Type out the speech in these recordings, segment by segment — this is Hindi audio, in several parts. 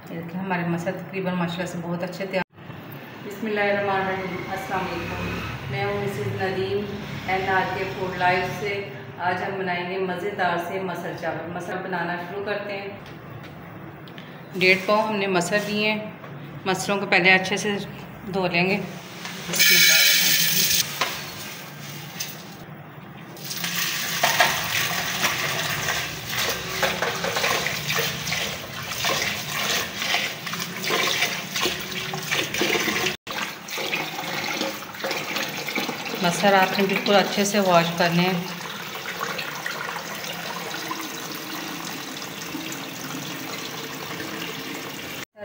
ये देखिए हमारे मसल तकरीबन माशाल्लाह से बहुत अच्छे थे। बिस्मिल्लाहिर्रहमानिर्रहीम, अस्सलाम वालेकुम। मैं हूँ Mrs Nadeem NRK food life से। आज हम बनाएंगे मज़ेदार से मसल चावल। मसल बनाना शुरू करते हैं। 1.5 पाव हमने मसल लिए हैं। मसलों को पहले अच्छे से धो लेंगे। मसल आपने बिल्कुल अच्छे से वॉश करने हैं।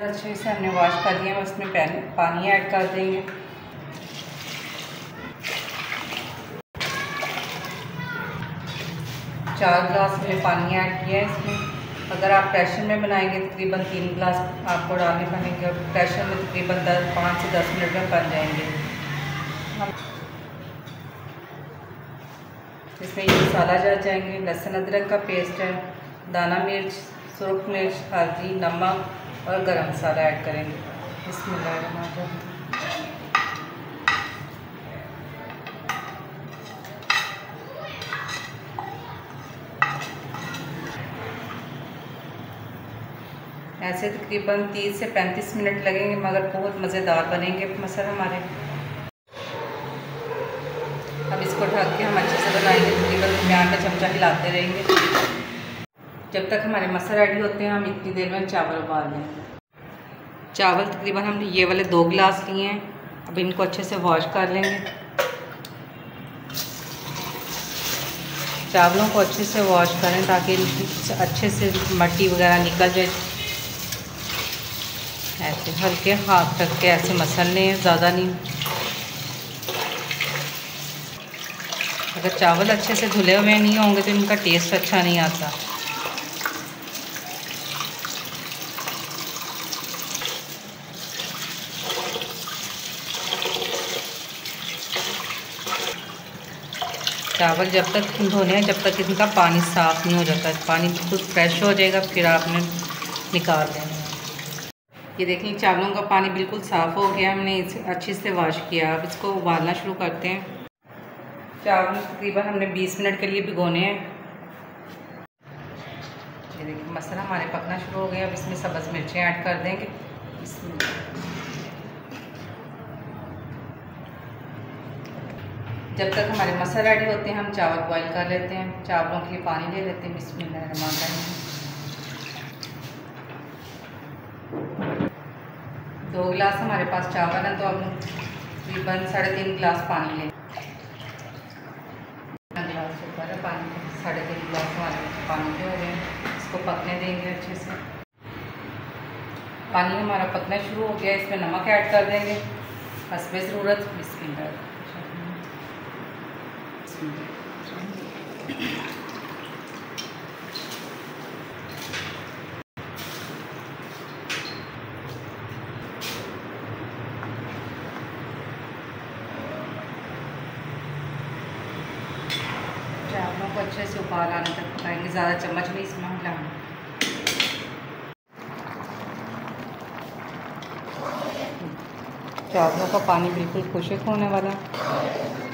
अच्छे से हमने वॉश कर लिया है। उसमें पानी ऐड कर देंगे। चार गिलास हमने पानी ऐड किया है इसमें। अगर आप प्रेशर में बनाएंगे तकरीबन 3 गिलास आपको डालने पड़ेंगे और प्रेशर में तकरीबन 5 से 10 मिनट में बन जाएंगे। इसमें ये मसाला डाल जाएंगे। लहसुन अदरक का पेस्ट है, दाना मिर्च, सुरख मिर्च, हल्दी, नमक और गरम मसाला ऐड करेंगे। बिस्मिल्लाहिर्रहमानिर्रहीम। ऐसे तकरीबन 30 से 35 मिनट लगेंगे, मगर बहुत मज़ेदार बनेंगे मसल हमारे। अब इसको ढक के हम अच्छे से बनाएंगे। तकरीबन दरमियान में चमचा हिलाते रहेंगे। जब तक हमारे मसल रेडी होते हैं हम इतनी देर में चावल उबाल लेंगे। चावल तकरीबन हमने ये वाले 2 गिलास लिए हैं। अब इनको अच्छे से वॉश कर लेंगे। चावलों को अच्छे से वॉश करें ताकि अच्छे से मट्टी वगैरह निकल जाए। ऐसे हल्के हाथ रख के ऐसे मसलने हैं, ज़्यादा नहीं। अगर चावल अच्छे से धुले हुए नहीं होंगे तो इनका टेस्ट अच्छा नहीं आता। चावल जब तक धोने हैं जब तक इनका पानी साफ़ नहीं हो जाता। पानी बिल्कुल फ्रेश हो जाएगा फिर आपने निकाल देना। ये देखिए चावलों का पानी बिल्कुल साफ़ हो गया। हमने इसे अच्छे से वॉश किया। अब इसको उबालना शुरू करते हैं। चावल तकरीबन हमने 20 मिनट के लिए भिगोने हैं। ये देखिए मसाला हमारे पकना शुरू हो गया। अब इसमें सब्ज़ मिर्चें ऐड कर देंगे। जब तक हमारे मसाला रेडी होते हैं हम चावल बॉईल कर लेते हैं। चावलों के लिए पानी ले लेते हैं। बिस्मिल्लाहिर्रहमानिर्रहीम। 2 गिलास हमारे पास चावल है तो अब तकरीबन 3.5 गिलास पानी लें। गिलास ऊपर है पानी, 3.5 गिलास हमारे पानी के हो गए। इसको पकने देंगे अच्छे से। पानी हमारा पकना शुरू हो गया। इसमें नमक ऐड कर देंगे हस्बे ज़रूरत। बिस्मिल्लाह। चावलों को अच्छे से उबाल आने तक पकाएंगे। ज़्यादा चम्मच नहीं इसमें हिलाना। चावलों का पानी बिल्कुल खुश्क होने वाला।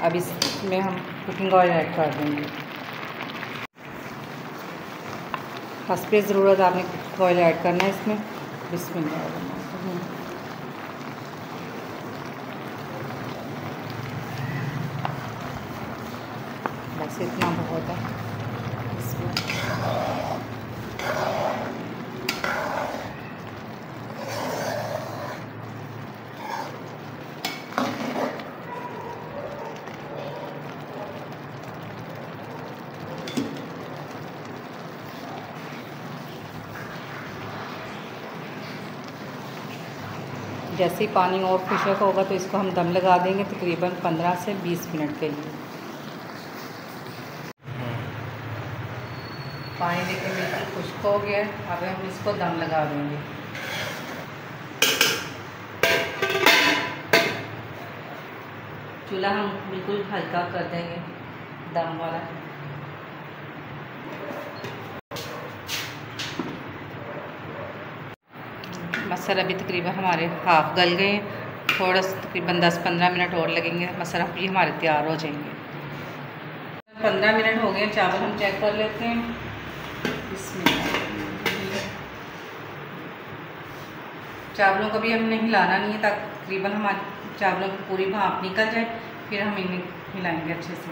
अब इसमें हम कुकिंग ऑयल ऐड कर देंगे। हस्बे ज़रूरत आपने कुकिंग ऑयल ऐड करना है इसमें। बिस्मिल्लाह। बस इतना बहुत है। जैसे ही पानी और खुश्क होगा तो इसको हम दम लगा देंगे तकरीबन 15 से 20 मिनट के लिए। पानी देखिए बिल्कुल खुश्क हो गया। अब हम इसको दम लगा देंगे। चूल्हा हम बिल्कुल हल्का कर देंगे दम वाला। मसाला अभी तकरीबन हमारे हाफ गल गए हैं, थोड़ा सा तकरीबन 10-15 मिनट और लगेंगे, मसाला भी हमारे तैयार हो जाएंगे। 15 मिनट हो गए, चावल हम चेक कर लेते हैं। इसमें चावलों को भी हमने हिलाना नहीं है, ताकि तकरीबन हमारे चावलों की पूरी भाप निकल जाए, फिर हम इन्हें हिलाएंगे अच्छे से।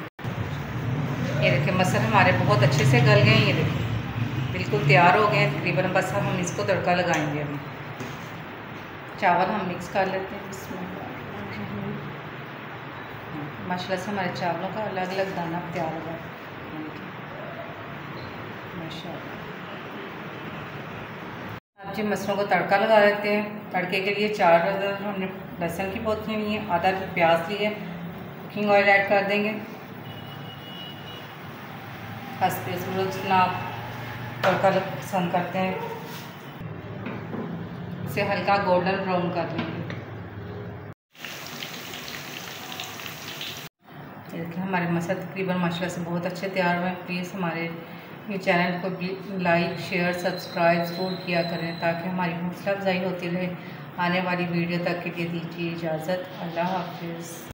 ये देखिए मसाला हमारे बहुत अच्छे से गल गए हैं, ये देखिए बिल्कुल तैयार हो गए हैं तकरीबन। बस हम इसको तड़का लगाएंगे। अभी चावल हम मिक्स कर लेते हैं। इसमें माशाल्लाह से हमारे चावलों का अलग अलग दाना तैयार होगा माशाल्लाह। अब जो मसलों को तड़का लगा देते हैं। तड़के के लिए 4 हमने लहसुन की पोथी ली है, आधा प्याज लिए, कुकिंग ऑयल ऐड कर देंगे। हंसते जितना आप तड़का पसंद करते हैं, इसे हल्का गोल्डन ब्राउन कर लेंगे। देखिए हमारे मसाले तकरीबन माशाल्लाह से बहुत अच्छे तैयार हुए हैं। प्लीज़ हमारे ये चैनल को भी लाइक शेयर सब्सक्राइब ज़रूर किया करें, ताकि हमारी हौसला अफजाई होती रहे। आने वाली वीडियो तक के लिए दीजिए इजाज़त। अल्लाह हाफिज़।